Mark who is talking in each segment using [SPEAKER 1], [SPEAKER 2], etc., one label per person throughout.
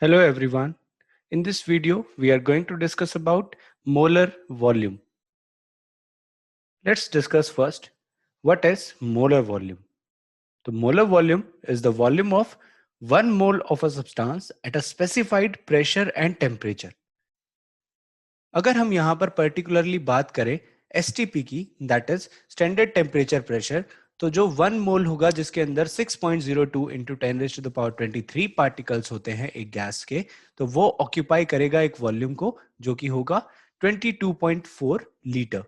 [SPEAKER 1] Hello everyone. In this video, we are going to discuss about molar volume. Let's discuss first what is molar volume. The molar volume is the volume of 1 mole of a substance at a specified pressure and temperature. अगर हम यहाँ पर particularly बात करें STP की, that is standard temperature pressure, तो जो 1 मोल होगा जिसके अंदर 6.02 इंटू 10⁻23 पार्टिकल्स होते हैं एक गैस के, तो वो ऑक्यूपाई करेगा एक वॉल्यूम को जो कि होगा 22.4 लीटर।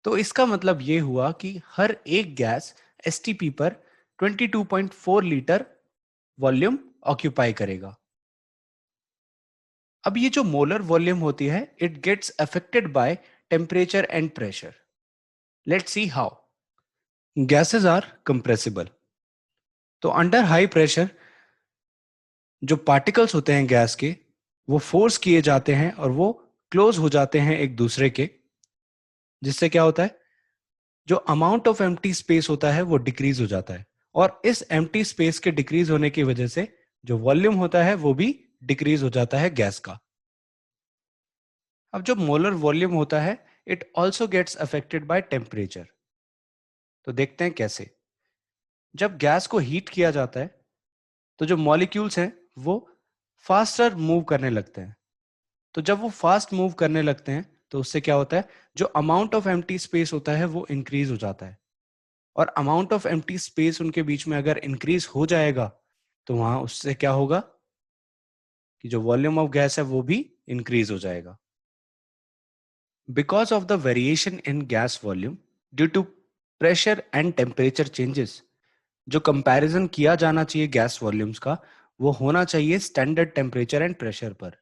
[SPEAKER 1] तो इसका मतलब ये हुआ कि हर एक गैस STP पर 22.4 लीटर वॉल्यूम ऑक्यूपाई करेगा। अब ये जो मोलर वॉल्यूम होती है, it gets affected by temperature and pressure. Let's see how. Gases are compressible, तो अंडर हाई प्रेशर जो पार्टिकल्स होते हैं गैस के, वो फोर्स किए जाते हैं और वो क्लोज हो जाते हैं एक दूसरे के, जिससे क्या होता है, जो अमाउंट ऑफ एम्प्टी स्पेस होता है वो डिक्रीज हो जाता है, और इस एम्प्टी स्पेस के डिक्रीज होने की वजह से जो वॉल्यूम होता है वो भी डिक्रीज हो जाता है गैस का। अब जो मोलर वॉल्यूम होता है, it also gets affected by temperature. तो देखते हैं कैसे। जब गैस को हीट किया जाता है तो जो मॉलिक्यूल्स हैं वो फास्टर मूव करने लगते हैं। तो जब वो फास्ट मूव करने लगते हैं तो उससे क्या होता है, जो अमाउंट ऑफ एम्प्टी स्पेस होता है वो इंक्रीज हो जाता है, और अमाउंट ऑफ एम्प्टी स्पेस उनके बीच में अगर इंक्रीज हो जाएगा तो वहां उससे क्या होगा कि जो वॉल्यूम ऑफ गैस है वो भी इंक्रीज हो जाएगा। Because of the variation in gas volume due to pressure and temperature changes, जो कंपैरिजन किया जाना चाहिए गैस वॉल्यूम्स का, वो होना चाहिए स्टैंडर्ड टेम्परेचर एंड प्रेशर पर।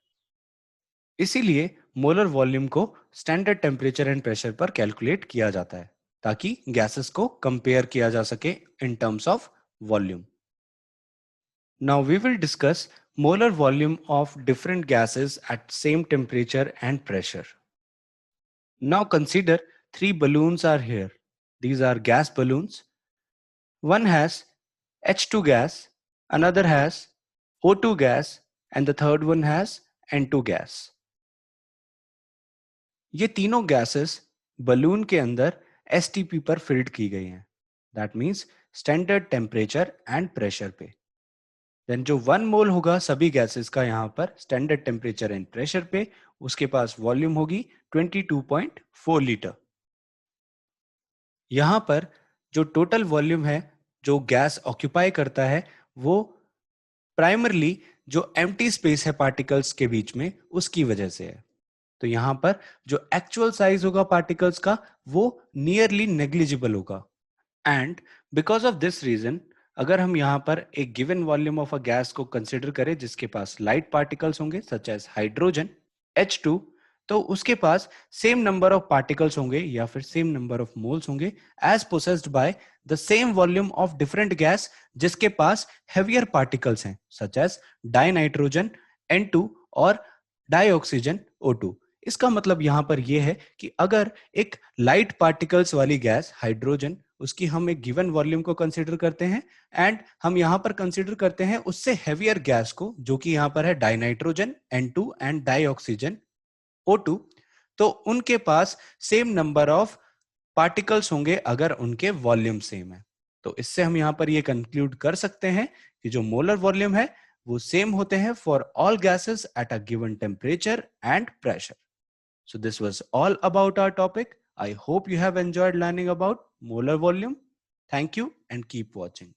[SPEAKER 1] इसीलिए मोलर वॉल्यूम को स्टैंडर्ड टेम्परेचर एंड प्रेशर पर कैलकुलेट किया जाता है, ताकि गैसेस को कंपेयर किया जा सके in terms of volume. Now we will discuss molar volume of different gases at same temperature and pressure. Now consider 3 balloons are here. These are gas balloons. One has H2 gas, another has O2 gas, and the third one has N2 gas. ये तीनों gases balloon के अंदर STP पर field की गई हैं, that means standard temperature and pressure पे। Then जो 1 मोल होगा सभी गैसेस का यहाँ पर स्टैंडर्ड टेम्परेचर एंड प्रेशर पे, उसके पास वॉल्यूम होगी 22.4 लीटर। यहाँ पर जो टोटल वॉल्यूम है जो गैस ऑक्यूपाई करता है, वो प्राइमरली जो एम्प्टी स्पेस है पार्टिकल्स के बीच में उसकी वजह से है। तो यहाँ पर जो एक्चुअल साइज होगा पार्टिकल्स का वो नियरली नेग्लिजिबल होगा। And because of this reason, अगर हम यहाँ पर एक given volume of a gas को कंसिडर करें जिसके पास लाइट पार्टिकल्स होंगे सच एज हाइड्रोजन H2, तो उसके पास सेम नंबर ऑफ पार्टिकल्स होंगे या फिर सेम नंबर ऑफ मोल्स होंगे as possessed by the same volume of different gas जिसके पास हेवियर पार्टिकल्स हैं सच एज डाइनाइट्रोजन N2 और डाइऑक्सीजन O2। इसका मतलब यहाँ पर यह है कि अगर एक लाइट पार्टिकल्स वाली गैस हाइड्रोजन, उसकी हम एक गिवन वॉल्यूम को कंसीडर करते हैं, एंड हम यहाँ पर कंसीडर करते हैं उससे हेवियर गैस को जो कि यहाँ पर है dinitrogen N2 and dioxygen O2, तो उनके पास सेम नंबर ऑफ पार्टिकल्स होंगे अगर उनके वॉल्यूम सेम है। तो इससे हम यहाँ पर ये कंक्लूड कर सकते हैं कि जो मोलर वॉल्यूम है वो सेम होते हैं for all gases at a given temperature and pressure. So this was all about our topic. I hope you have enjoyed learning about molar volume. Thank you and keep watching.